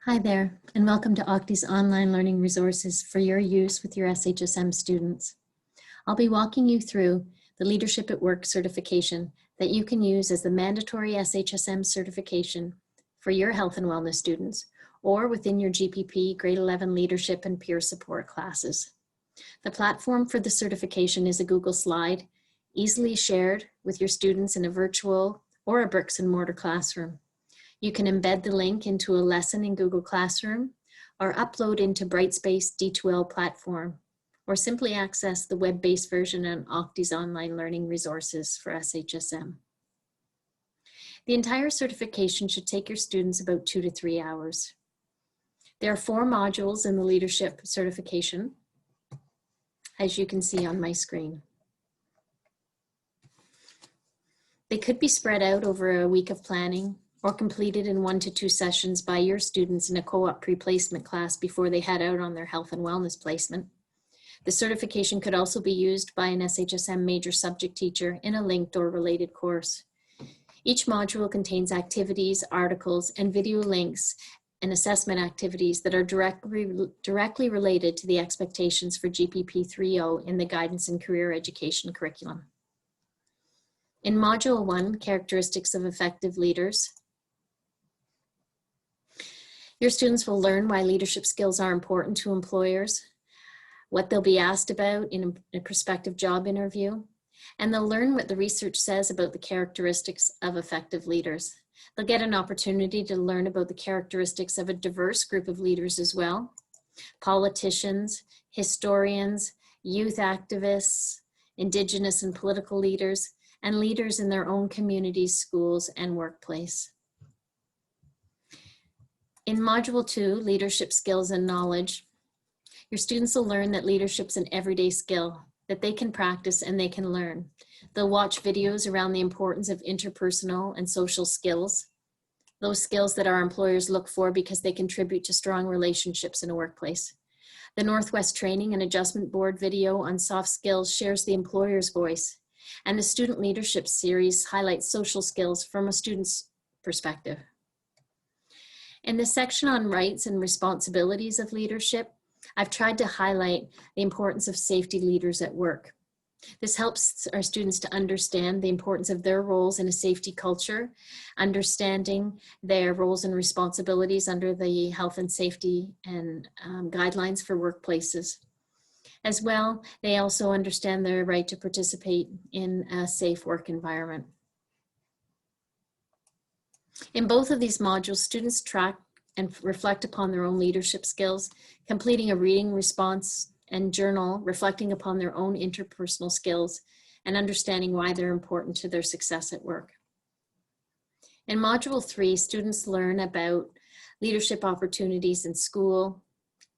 Hi there, and welcome to OCTI's online learning resources for your use with your SHSM students. I'll be walking you through the Leadership at Work certification that you can use as the mandatory SHSM certification for your health and wellness students or within your GPP Grade 11 Leadership and Peer Support classes. The platform for the certification is a Google slide, easily shared with your students in a virtual or a bricks and mortar classroom. You can embed the link into a lesson in Google Classroom or upload into Brightspace D2L platform, or simply access the web-based version on OCTI's online learning resources for SHSM. The entire certification should take your students about 2 to 3 hours. There are 4 modules in the leadership certification, as you can see on my screen. They could be spread out over a week of planning or completed in 1 to 2 sessions by your students in a co-op pre-placement class before they head out on their health and wellness placement. The certification could also be used by an SHSM major subject teacher in a linked or related course. Each module contains activities, articles, and video links and assessment activities that are directly related to the expectations for GPP 3.0 in the Guidance and Career Education curriculum. In Module 1, Characteristics of Effective Leaders, your students will learn why leadership skills are important to employers, what they'll be asked about in a prospective job interview, and they'll learn what the research says about the characteristics of effective leaders. They'll get an opportunity to learn about the characteristics of a diverse group of leaders as well: politicians, historians, youth activists, Indigenous and political leaders, and leaders in their own communities, schools, and workplace. In Module 2, Leadership Skills and Knowledge, your students will learn that leadership's an everyday skill that they can practice and they can learn. They'll watch videos around the importance of interpersonal and social skills, those skills that our employers look for because they contribute to strong relationships in a workplace. The Northwest Training and Adjustment Board video on soft skills shares the employer's voice, and the Student Leadership series highlights social skills from a student's perspective. In the section on rights and responsibilities of leadership, I've tried to highlight the importance of safety leaders at work. This helps our students to understand the importance of their roles in a safety culture, understanding their roles and responsibilities under the health and safety and guidelines for workplaces. As well, they also understand their right to participate in a safe work environment. In both of these modules, students track and reflect upon their own leadership skills, completing a reading response and journal, reflecting upon their own interpersonal skills and understanding why they're important to their success at work. In Module 3, students learn about leadership opportunities in school,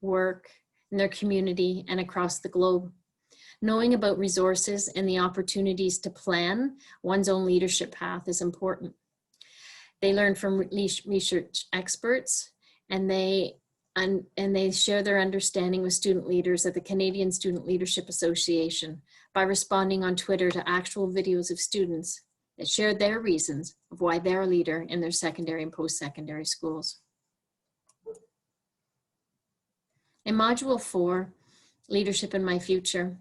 work, in their community, and across the globe. Knowing about resources and the opportunities to plan one's own leadership path is important. They learn from research experts, and they share their understanding with student leaders at the Canadian Student Leadership Association by responding on Twitter to actual videos of students that share their reasons of why they're a leader in their secondary and post-secondary schools. In Module 4, Leadership in My Future,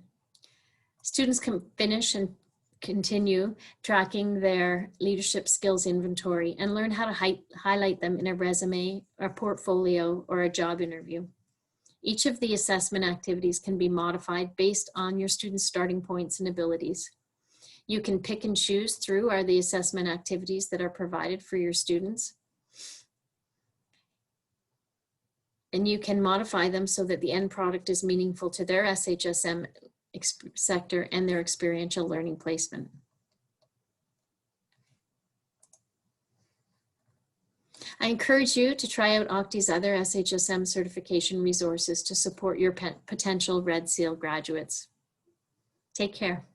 students can finish and continue tracking their leadership skills inventory and learn how to highlight them in a resume, a portfolio, or a job interview. Each of the assessment activities can be modified based on your students' starting points and abilities. You can pick and choose through the assessment activities that are provided for your students. And you can modify them so that the end product is meaningful to their SHSM sector and their experiential learning placement. I encourage you to try out OCTI's other SHSM certification resources to support your potential Red Seal graduates. Take care.